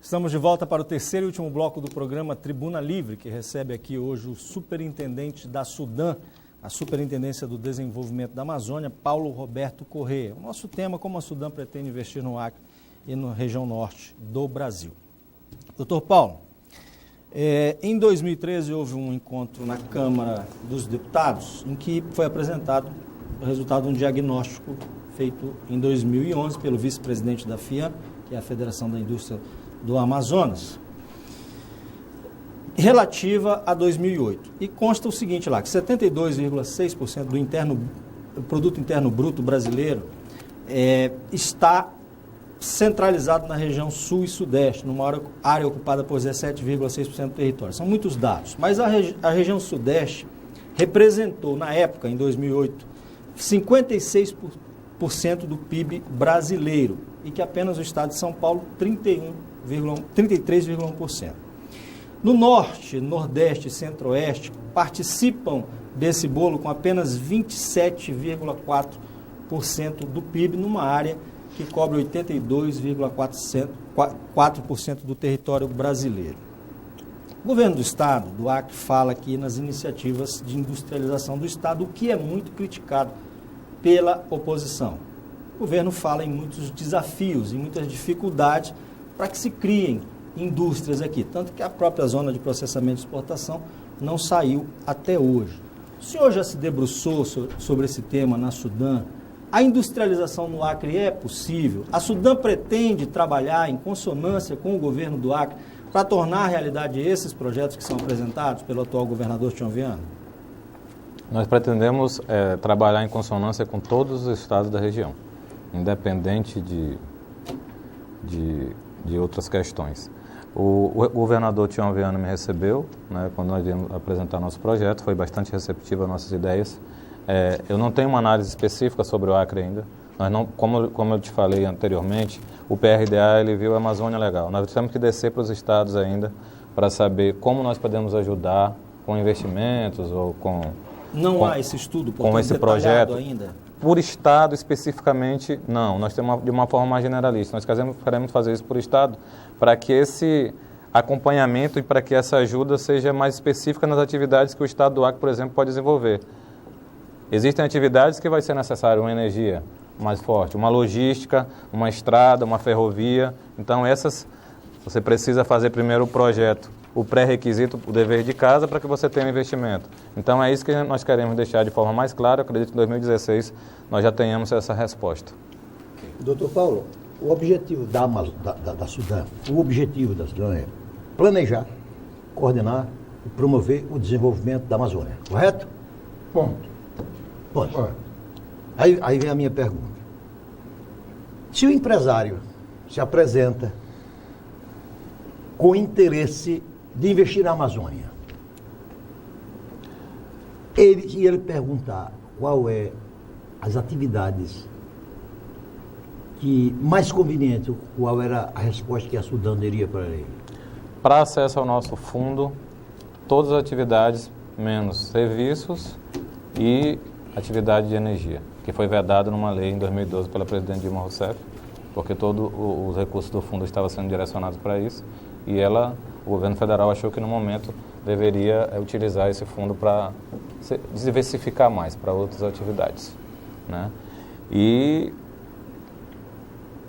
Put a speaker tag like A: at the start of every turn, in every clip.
A: Estamos de volta para o terceiro e último bloco do programa Tribuna Livre, que recebe aqui hoje o superintendente da SUDAM, a Superintendência do Desenvolvimento da Amazônia, Paulo Roberto Corrêa. O nosso tema, como a SUDAM pretende investir no Acre e na região norte do Brasil. Doutor Paulo, em 2013 houve um encontro na Câmara dos Deputados, em que foi apresentado o resultado de um diagnóstico feito em 2011 pelo vice-presidente da FIAM, que é a Federação da Indústria do Amazonas, relativa a 2008. E consta o seguinte lá, que 72,6% do produto interno bruto brasileiro está centralizado na região sul e sudeste, numa área ocupada por 17,6% do território. São muitos dados, mas a região sudeste representou, na época, em 2008, 56% do PIB brasileiro, e que apenas o estado de São Paulo, 33,1%. No norte, nordeste e centro-oeste participam desse bolo com apenas 27,4% do PIB, numa área que cobre 82,4% do território brasileiro. O governo do estado, do Acre, fala aqui nas iniciativas de industrialização do estado, o que é muito criticado pela oposição. O governo fala em muitos desafios e muitas dificuldades para que se criem indústrias aqui, tanto que a própria zona de processamento e exportação não saiu até hoje. O senhor já se debruçou sobre esse tema na SUDAM? A industrialização no Acre é possível? A SUDAM pretende trabalhar em consonância com o governo do Acre para tornar realidade esses projetos que são apresentados pelo atual governador Tião Viana?
B: Nós pretendemos trabalhar em consonância com todos os estados da região, independente de outras questões. O governador Tião Viana me recebeu, né, quando nós viemos apresentar nosso projeto, foi bastante receptivo às nossas ideias. Eu não tenho uma análise específica sobre o Acre ainda. Nós não, como eu te falei anteriormente, o PRDA ele viu a Amazônia legal. Nós temos que descer para os estados ainda para saber como nós podemos ajudar com investimentos ou com...
A: Não há esse estudo,
B: com esse projeto
A: ainda?
B: Por estado especificamente, não. Nós temos de uma forma mais generalista. Nós queremos fazer isso por estado para que esse acompanhamento e para que essa ajuda seja mais específica nas atividades que o estado do Acre, por exemplo, pode desenvolver. Existem atividades que vai ser necessário uma energia mais forte, uma logística, uma estrada, uma ferrovia. Então, essas você precisa fazer primeiro o projeto, o pré-requisito, o dever de casa para que você tenha um investimento. Então, é isso que nós queremos deixar de forma mais clara. Eu acredito que em 2016 nós já tenhamos essa resposta.
C: Doutor Paulo, o objetivo da SUDAM, o objetivo da SUDAM é planejar, coordenar e promover o desenvolvimento da Amazônia, correto?
D: Ponto.
C: Aí vem a minha pergunta. Se o empresário se apresenta com interesse de investir na Amazônia, ele perguntar qual é as atividades que mais conveniente, qual era a resposta que a SUDAM daria para ele?
B: Para acesso ao nosso fundo, todas as atividades, menos serviços e atividade de energia, que foi vedado numa lei em 2012 pela presidente Dilma Rousseff, porque todos os recursos do fundo estavam sendo direcionados para isso, e o governo federal achou que no momento deveria utilizar esse fundo para diversificar mais para outras atividades, né? E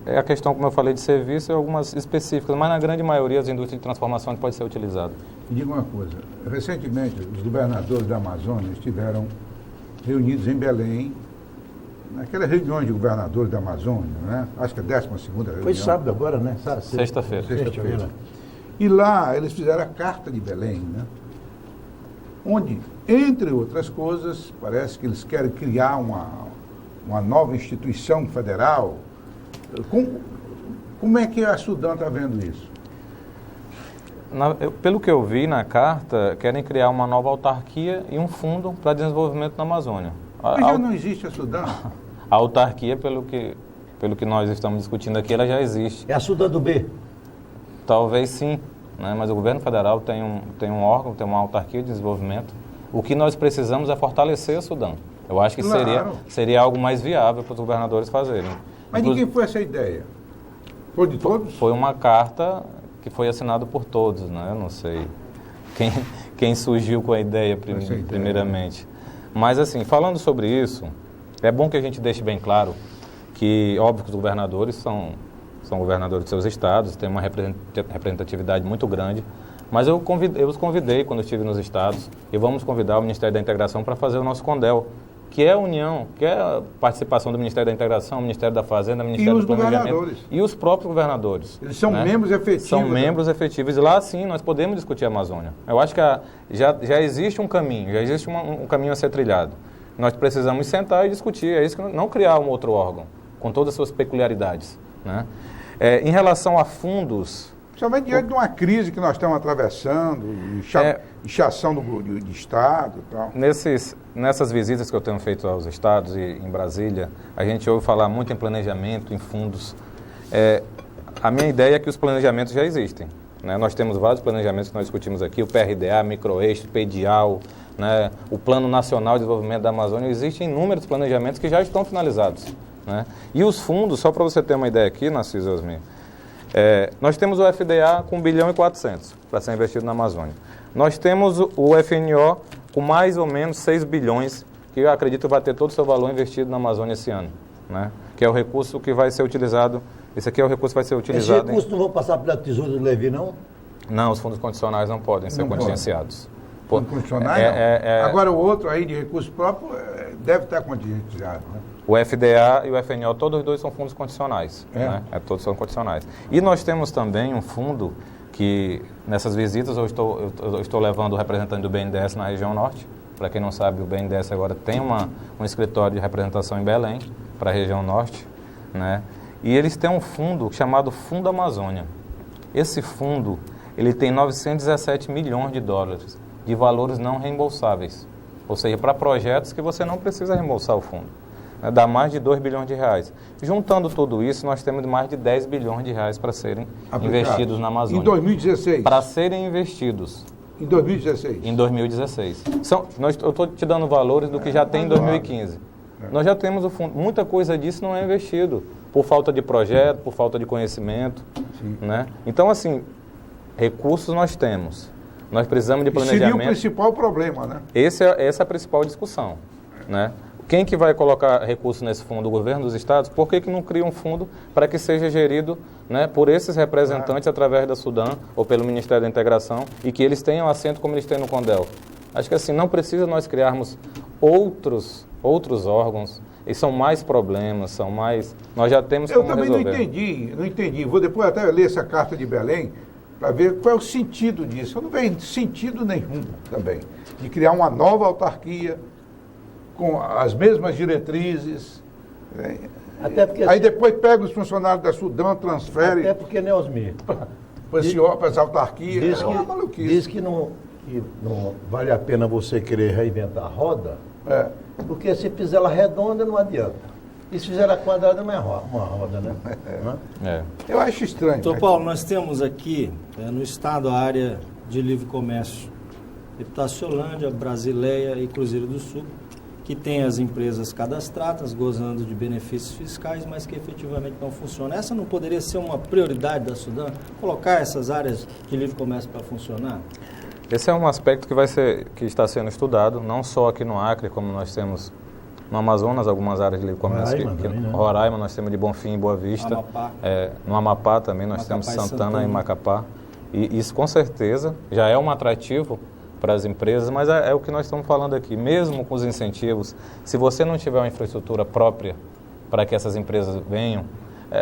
B: a questão, como eu falei, de serviço, algumas específicas, mas na grande maioria as indústrias de transformação pode ser utilizado.
D: Me diga uma coisa, recentemente os governadores da Amazônia estiveram reunidos em Belém, naquelas reuniões de governadores da Amazônia, né? Acho que a 12ª reunião.
C: Foi sábado agora, né?
B: Sexta-feira.
D: E lá eles fizeram a Carta de Belém, né? Onde, entre outras coisas, parece que eles querem criar uma nova instituição federal. Como é que a SUDAM está vendo isso?
B: Pelo que eu vi na carta, querem criar uma nova autarquia e um fundo para desenvolvimento na Amazônia.
D: Mas já não existe a SUDAM?
B: A autarquia, pelo que nós estamos discutindo aqui, ela já existe.
C: É a SUDAM do B?
B: Talvez sim, né? Mas o governo federal tem um órgão, tem uma autarquia de desenvolvimento. O que nós precisamos é fortalecer a SUDAM. Eu acho que seria algo mais viável para os governadores fazerem.
D: Mas de quem foi essa ideia? Foi de todos?
B: Foi uma carta que foi assinado por todos, né? Eu não sei quem surgiu com a ideia primeiramente. Mas, assim, falando sobre isso, é bom que a gente deixe bem claro que, óbvio, que os governadores são governadores de seus estados, têm uma representatividade muito grande, mas eu os convidei quando eu estive nos estados, e vamos convidar o Ministério da Integração para fazer o nosso CONDEL, que é a união, que é a participação do Ministério da Integração, Ministério da Fazenda, Ministério do Planejamento e os próprios governadores.
D: Eles são membros efetivos.
B: São membros efetivos. E lá, sim, nós podemos discutir a Amazônia. Eu acho que já existe um caminho, já existe um caminho a ser trilhado. Nós precisamos sentar e discutir. É isso que não criar um outro órgão, com todas as suas peculiaridades, né? Em relação a fundos...
D: Principalmente diante de uma crise que nós estamos atravessando, inchação de Estado e tal.
B: Nessas visitas que eu tenho feito aos estados e em Brasília, a gente ouve falar muito em planejamento, em fundos. A minha ideia é que os planejamentos já existem, né? Nós temos vários planejamentos que nós discutimos aqui, o PRDA, Microeixo, PEDIAL, né? O Plano Nacional de Desenvolvimento da Amazônia. Existem inúmeros planejamentos que já estão finalizados, né? E os fundos, só para você ter uma ideia aqui, Narciso Osmir, nós temos o FDA com 1,4 bilhão para ser investido na Amazônia. Nós temos o FNO com mais ou menos 6 bilhões, que eu acredito vai ter todo o seu valor investido na Amazônia esse ano, né? Que é o recurso que vai ser utilizado. Esse aqui é o recurso que vai ser utilizado.
C: Esse recurso não vão passar pela tesoura do Levi, não?
B: Não, os fundos condicionais não podem ser contingenciados.
D: Fundos condicionais não? Agora o outro aí de recurso próprio deve estar contingenciado, né?
B: O FDA e o FNO, todos os dois são fundos condicionais, né? Todos são condicionais. E nós temos também um fundo que, nessas visitas, eu estou levando o representante do BNDES na região norte. Para quem não sabe, o BNDES agora tem um escritório de representação em Belém, para a região norte, né? E eles têm um fundo chamado Fundo Amazônia. Esse fundo, ele tem 917 milhões de dólares de valores não reembolsáveis. Ou seja, para projetos que você não precisa reembolsar o fundo. Dá mais de 2 bilhões de reais. Juntando tudo isso, nós temos mais de 10 bilhões de reais para serem investidos na Amazônia.
D: Em 2016?
B: Para serem investidos.
D: Em 2016?
B: Em 2016. Eu estou te dando valores do que já tem em 2015. Nós já temos o fundo. Muita coisa disso não é investido, por falta de projeto, por falta de conhecimento, né? Então, assim, recursos nós temos. Nós precisamos de planejamento.
D: Seria o principal problema, né?
B: Essa é a principal discussão, né? Quem que vai colocar recursos nesse fundo? O governo dos estados? Por que não cria um fundo para que seja gerido, né, por esses representantes através da Sudam ou pelo Ministério da Integração e que eles tenham assento como eles têm no CONDEL? Acho que assim, não precisa nós criarmos outros órgãos, e são mais problemas, são mais... Nós já temos como resolver.
D: Eu também não entendi. Vou depois até ler essa carta de Belém para ver qual é o sentido disso. Eu não vejo sentido nenhum também de criar uma nova autarquia com as mesmas diretrizes.
C: Até porque,
D: aí depois pega os funcionários da Sudam, transfere...
C: Até porque, né, Osmir?
D: Para essa autarquia.
C: Diz que não vale a pena você querer reinventar a roda, porque se fizer ela redonda não adianta. E se fizer ela quadrada não é uma roda, né?
D: Eu acho estranho.
A: Doutor Paulo, nós temos aqui no estado a área de livre comércio Epitaciolândia, Brasileia e Cruzeiro do Sul, que tem as empresas cadastradas, gozando de benefícios fiscais, mas que efetivamente não funcionam. Essa não poderia ser uma prioridade da Sudam, colocar essas áreas de livre comércio para funcionar?
B: Esse é um aspecto que está sendo estudado, não só aqui no Acre, como nós temos no Amazonas, algumas áreas de livre comércio. Roraima, nós temos de Bonfim e Boa Vista.
A: Amapá.
B: No Amapá também, nós temos Santana e Macapá. E isso, com certeza, já é um atrativo para as empresas, mas é o que nós estamos falando aqui. Mesmo com os incentivos, se você não tiver uma infraestrutura própria para que essas empresas venham,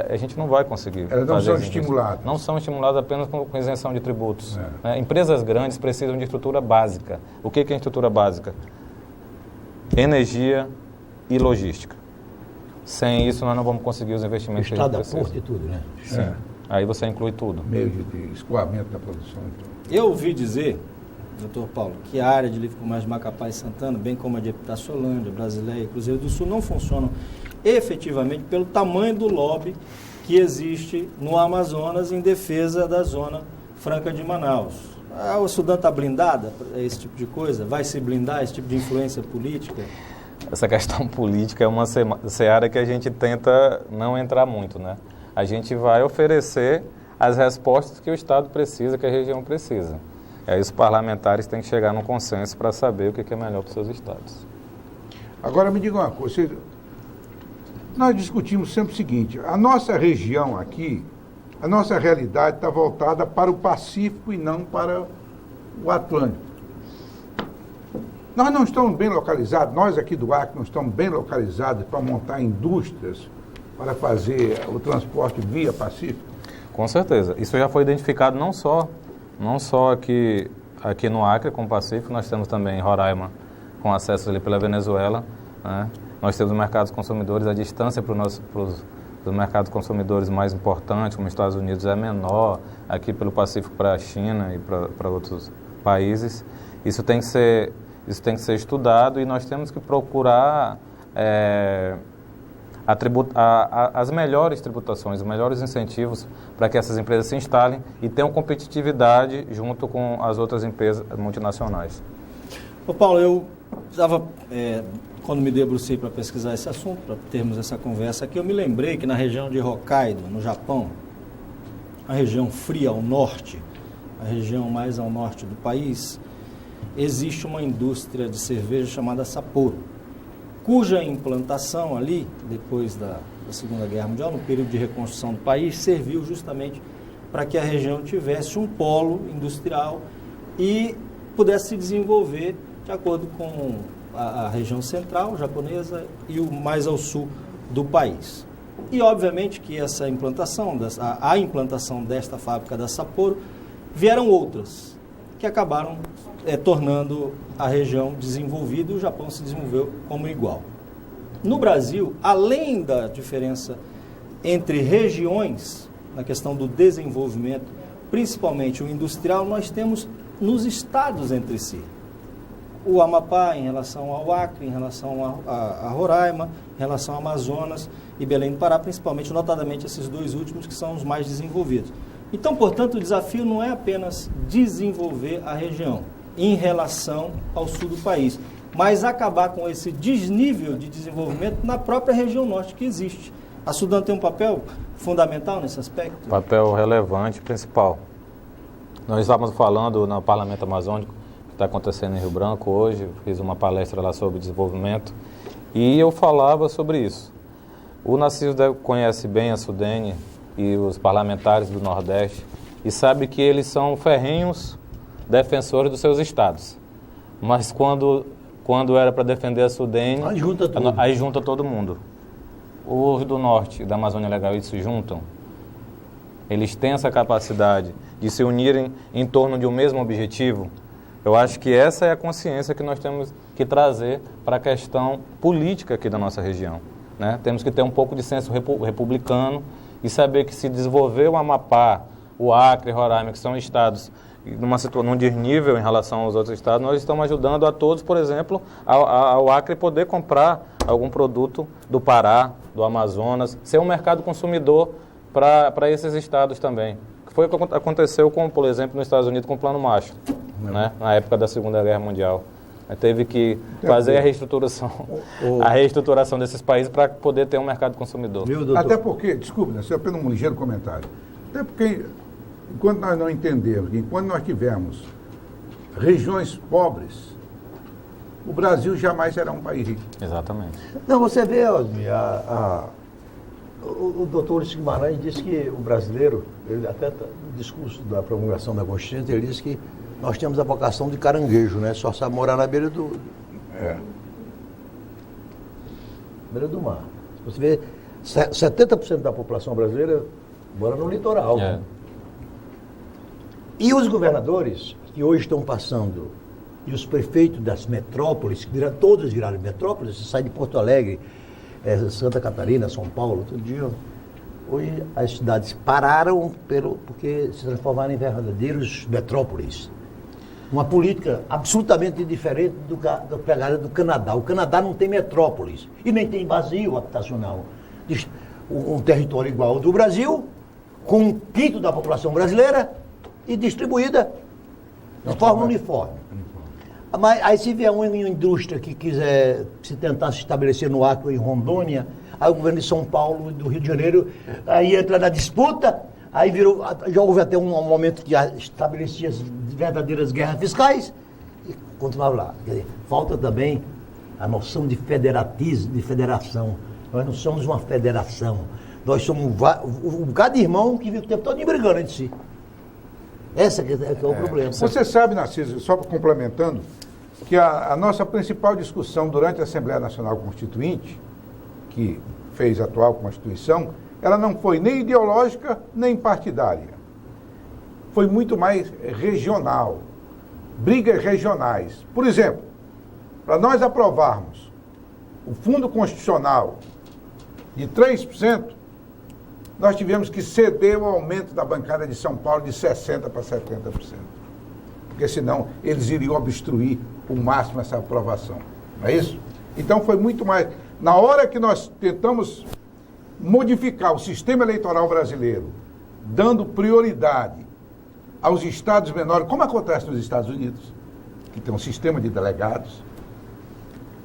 B: a gente não vai conseguir.
D: Elas não são estimuladas.
B: Não são estimuladas apenas com isenção de tributos. Empresas grandes precisam de estrutura básica. O que é estrutura básica? Energia e logística. Sem isso, nós não vamos conseguir os investimentos que a gente precisa.
C: Porto e tudo, né?
B: Sim. Aí você inclui tudo.
D: Meio de escoamento da produção.
A: Eu ouvi dizer, doutor Paulo, que a área de livre comércio de Macapá e Santana, bem como a de Epitaciolândia, Brasileia e Cruzeiro do Sul, não funcionam efetivamente pelo tamanho do lobby que existe no Amazonas em defesa da Zona Franca de Manaus. A Sudam está blindada para esse tipo de coisa? Vai se blindar esse tipo de influência política?
B: Essa questão política é uma seara que a gente tenta não entrar muito, né? A gente vai oferecer as respostas que o Estado precisa, que a região precisa. Aí os parlamentares têm que chegar num consenso para saber o que é melhor para os seus estados.
D: Agora me diga uma coisa, nós discutimos sempre o seguinte, a nossa região aqui, a nossa realidade está voltada para o Pacífico e não para o Atlântico. Nós não estamos bem localizados, nós aqui do Acre não estamos bem localizados para montar indústrias para fazer o transporte via Pacífico?
B: Com certeza. Isso já foi identificado não só aqui no Acre com o Pacífico, nós temos também Roraima com acesso ali pela Venezuela, né? Nós temos mercados consumidores, a distância para os mercados consumidores mais importantes, como os Estados Unidos, é menor, aqui pelo Pacífico para a China e para outros países. Isso tem que ser estudado e nós temos que procurar as melhores tributações, os melhores incentivos para que essas empresas se instalem e tenham competitividade junto com as outras empresas multinacionais.
A: Ô Paulo, eu estava, quando me debrucei para pesquisar esse assunto, para termos essa conversa aqui, eu me lembrei que na região de Hokkaido, no Japão, a região fria ao norte, a região mais ao norte do país, existe uma indústria de cerveja chamada Sapporo, cuja implantação ali, depois da Segunda Guerra Mundial, no período de reconstrução do país, serviu justamente para que a região tivesse um polo industrial e pudesse se desenvolver de acordo com a região central japonesa e o mais ao sul do país. E, obviamente, que essa implantação, a implantação desta fábrica da Sapporo, vieram outras, que acabaram tornando a região desenvolvida e o Japão se desenvolveu como igual. No Brasil, além da diferença entre regiões, na questão do desenvolvimento, principalmente o industrial, nós temos nos estados entre si. O Amapá em relação ao Acre, em relação a Roraima, em relação ao Amazonas e Belém do Pará, principalmente, notadamente esses dois últimos que são os mais desenvolvidos. Então, portanto, o desafio não é apenas desenvolver a região em relação ao sul do país, mas acabar com esse desnível de desenvolvimento na própria região norte que existe. A Sudam tem um papel fundamental nesse aspecto?
B: Papel relevante, principal. Nós estávamos falando no Parlamento Amazônico, que está acontecendo em Rio Branco hoje, fiz uma palestra lá sobre desenvolvimento, e eu falava sobre isso. O Narciso conhece bem a Sudene e os parlamentares do Nordeste, e sabe que eles são ferrenhos defensores dos seus estados. Mas quando era para defender a Sudene, aí junta todo mundo. Os do Norte e da Amazônia Legal, eles se juntam. Eles têm essa capacidade de se unirem em torno de um mesmo objetivo. Eu acho que essa é a consciência que nós temos que trazer para a questão política aqui da nossa região, né? Temos que ter um pouco de senso republicano e saber que se desenvolver o Amapá, o Acre, Roraima, que são estados num desnível em relação aos outros estados, nós estamos ajudando a todos, por exemplo, ao Acre poder comprar algum produto do Pará, do Amazonas, ser um mercado consumidor para esses estados também. Que foi o que aconteceu, por exemplo, nos Estados Unidos com o Plano Marshall, né, na época da Segunda Guerra Mundial. Teve que fazer a reestruturação desses países para poder ter um mercado consumidor.
D: Até porque, desculpe, né, isso é apenas um ligeiro comentário, até porque enquanto nós não entendermos, enquanto nós tivermos regiões pobres, o Brasil jamais será um país rico.
B: Exatamente.
C: Não, você vê, Osmir, o doutor Ulisses Guimarães disse que o brasileiro, ele até no discurso da promulgação da Constituição, ele disse que nós temos a vocação de caranguejo, né? Só sabe morar na beira do mar. Você vê, 70% da população brasileira mora no litoral.
B: É.
C: E os governadores que hoje estão passando, e os prefeitos das metrópoles, que todos viraram metrópoles, você sai de Porto Alegre, Santa Catarina, São Paulo, todo dia. Hoje as cidades pararam porque se transformaram em verdadeiros metrópoles. Uma política absolutamente diferente da pegada do Canadá. O Canadá não tem metrópoles e nem tem vazio habitacional. Um território igual ao do Brasil, com um quinto da população brasileira e distribuída de forma uniforme. Mas aí se vier uma indústria que quiser se tentar se estabelecer no Acre ou em Rondônia, aí o governo de São Paulo e do Rio de Janeiro aí entra na disputa, Aí virou, já houve até um momento que estabelecia as verdadeiras guerras fiscais e continuava lá. Quer dizer, falta também a noção de federatismo, de federação. Nós não somos uma federação. Nós somos um bocado de irmão que vive o tempo todo brigando entre si. Esse que é o problema.
D: Você sabe, Narciso, só complementando, que a nossa principal discussão durante a Assembleia Nacional Constituinte, que fez a atual Constituição, ela não foi nem ideológica, nem partidária. Foi muito mais regional. Brigas regionais. Por exemplo, para nós aprovarmos o Fundo Constitucional de 3%, nós tivemos que ceder o aumento da bancada de São Paulo de 60% para 70%. Porque senão eles iriam obstruir o máximo essa aprovação. Não é isso? Então foi muito mais... Na hora que nós tentamos modificar o sistema eleitoral brasileiro, dando prioridade aos estados menores, como acontece nos Estados Unidos, que tem um sistema de delegados,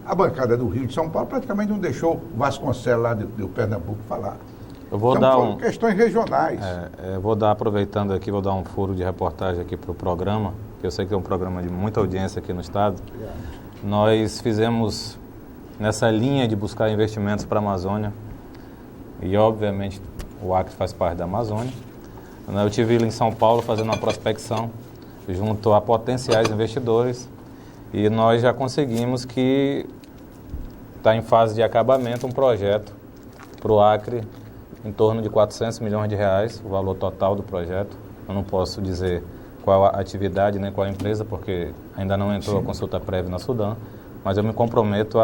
D: a bancada do Rio de São Paulo praticamente não deixou o Vasconcelos lá de Pernambuco falar.
B: Eu vou
D: então, foram questões regionais.
B: Aproveitando aqui, vou dar um furo de reportagem aqui para o programa, que eu sei que é um programa de muita audiência aqui no estado. Nós fizemos nessa linha de buscar investimentos para a Amazônia, e obviamente o Acre faz parte da Amazônia. Eu estive em São Paulo fazendo uma prospecção junto a potenciais investidores, e nós já conseguimos que está em fase de acabamento um projeto para o Acre em torno de 400 milhões de reais, o valor total do projeto. Eu não posso dizer qual a atividade nem qual a empresa, porque ainda não entrou a consulta prévia na Sudam, mas eu me comprometo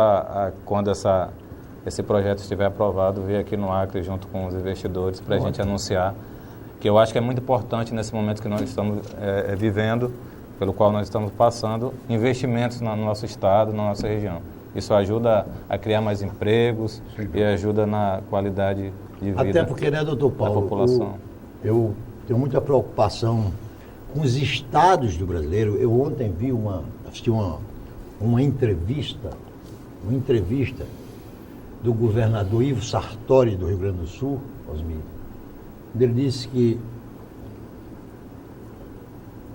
B: quando esse projeto estiver aprovado, vir aqui no Acre junto com os investidores para a gente anunciar, que eu acho que é muito importante nesse momento que nós estamos vivendo, pelo qual nós estamos passando, investimentos no nosso estado, na nossa região. Isso ajuda a criar mais empregos e ajuda na qualidade de vida.
C: Até porque, né, doutor Paulo,
B: da população.
C: Eu tenho muita preocupação com os estados do brasileiro. Eu ontem assisti uma entrevista do governador Ivo Sartori do Rio Grande do Sul, Osmir. Ele disse que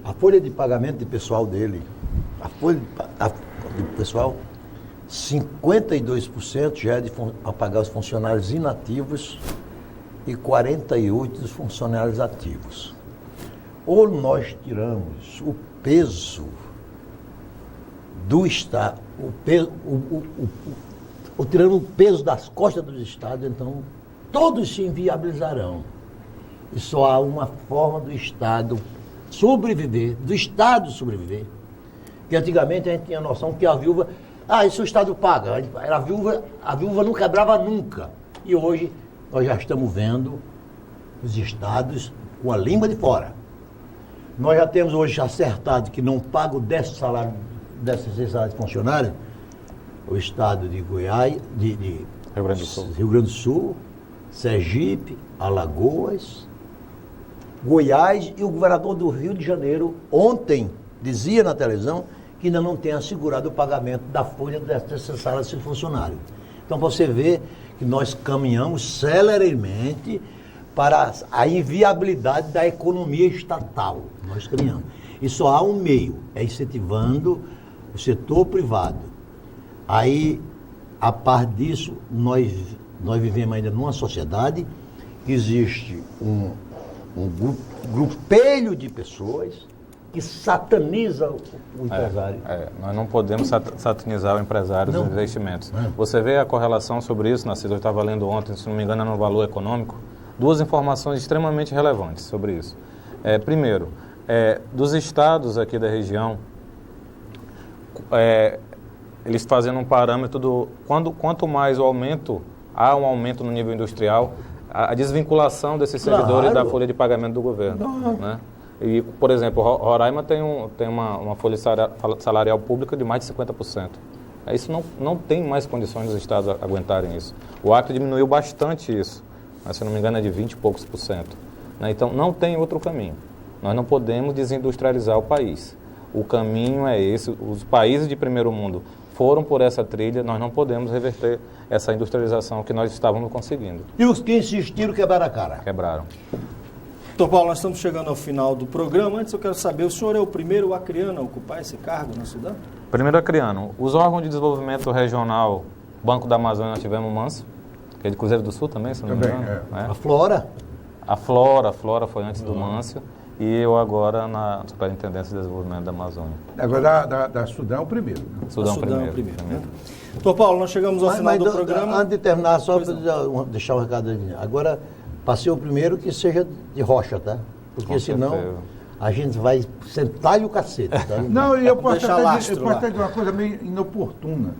C: a folha de pagamento de pessoal dele, a folha de pessoal, 52% já é a pagar os funcionários inativos e 48% dos funcionários ativos. Ou nós tiramos o peso do Estado, ou tirando o peso das costas dos Estados, então todos se inviabilizarão. E só há uma forma do Estado sobreviver, que antigamente a gente tinha a noção que a viúva, isso o Estado paga, a viúva não quebrava nunca. E hoje nós já estamos vendo os Estados com a língua de fora. Nós já temos hoje acertado que não paga o 10 salário, 16 salários de funcionário, o Estado de Goiás, de Rio Grande do Sul, Sergipe, Alagoas, Goiás, e o governador do Rio de Janeiro ontem dizia na televisão que ainda não tem assegurado o pagamento da folha desses salários de funcionário. Então você vê que nós caminhamos celeremente para a inviabilidade da economia estatal. Nós caminhamos. E só há um meio, é incentivando o setor privado. Aí, a par disso, nós vivemos ainda numa sociedade que existe um grupelho de pessoas que sataniza o empresário.
B: Nós não podemos satanizar o empresário dos investimentos. Você vê a correlação sobre isso, Narciso, eu estava lendo ontem, se não me engano, no Valor Econômico, duas informações extremamente relevantes sobre isso. Primeiro, dos estados aqui da região, eles fazendo um parâmetro do quanto mais há um aumento no nível industrial, a desvinculação desses servidores da folha de pagamento do governo. Né? E, por exemplo, Roraima tem uma folha salarial pública de mais de 50%. Isso não tem mais condições dos estados aguentarem isso. O Acre diminuiu bastante isso, mas, se não me engano, é de 20 e poucos por cento. Né? Então, não tem outro caminho. Nós não podemos desindustrializar o país. O caminho é esse. Os países de primeiro mundo foram por essa trilha, nós não podemos reverter essa industrialização que nós estávamos conseguindo.
C: E os que insistiram quebraram a cara.
B: Quebraram.
A: Doutor Paulo, nós estamos chegando ao final do programa. Antes eu quero saber, o senhor é o primeiro acriano a ocupar esse cargo no Sudão?
B: Primeiro acriano. Os órgãos de desenvolvimento regional, Banco da Amazônia, nós tivemos o Manso, que é de Cruzeiro do Sul também, se não me engano.
C: É. A Flora?
B: A Flora foi antes do Mâncio e eu agora na Superintendência de Desenvolvimento da Amazônia.
D: Agora da Sudão primeiro. Né?
B: Sudão primeiro.
A: Né? Doutor Paulo, nós chegamos ao final do programa.
C: Antes de terminar, só para deixar um recado ali. Agora, passei o primeiro que seja de rocha, tá? Porque senão a gente vai sentar-lhe o cacete. Tá?
D: Não, e eu posso até dizer uma coisa meio inoportuna.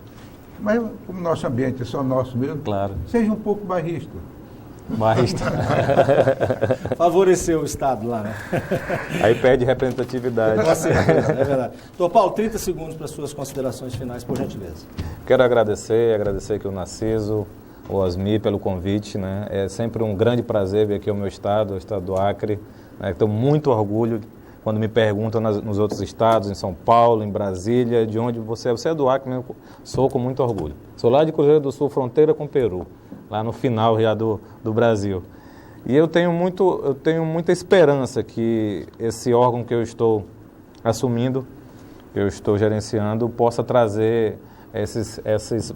D: Mas como nosso ambiente é só nosso mesmo,
B: claro.
D: Seja um pouco bairrista.
B: Bairrista.
A: Favoreceu o Estado lá, né?
B: Aí pede representatividade.
A: É verdade. Doutor Paulo, 30 segundos para suas considerações finais, por gentileza.
B: Quero agradecer aqui o Narciso, o Osmir pelo convite, né? É sempre um grande prazer vir aqui ao meu estado, o estado do Acre. Né? Tenho muito orgulho quando me perguntam nos outros estados, em São Paulo, em Brasília, de onde você é. Você é do Acre, eu sou com muito orgulho. Sou lá de Cruzeiro do Sul, fronteira com o Peru, lá no final já do Brasil. E eu tenho muita esperança que esse órgão que eu estou assumindo, que eu estou gerenciando, possa trazer esses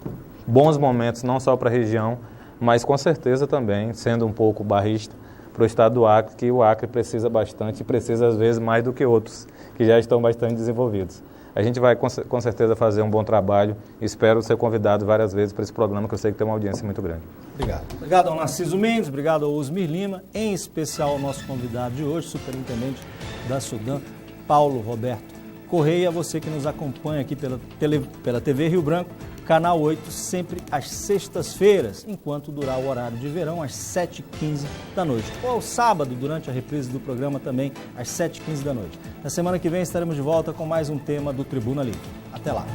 B: bons momentos, não só para a região, mas com certeza também, sendo um pouco bairrista, para o estado do Acre, que o Acre precisa bastante e precisa às vezes mais do que outros, que já estão bastante desenvolvidos. A gente vai com certeza fazer um bom trabalho e espero ser convidado várias vezes para esse programa, que eu sei que tem uma audiência muito grande.
A: Obrigado. Obrigado ao Narciso Mendes, obrigado ao Osmir Lima, em especial ao nosso convidado de hoje, superintendente da Sudão, Paulo Roberto Correia, você que nos acompanha aqui pela TV Rio Branco, Canal 8, sempre às sextas-feiras, enquanto durar o horário de verão, às 7h15 da noite. Ou ao sábado, durante a reprise do programa também, às 7h15 da noite. Na semana que vem estaremos de volta com mais um tema do Tribuna Livre. Até lá.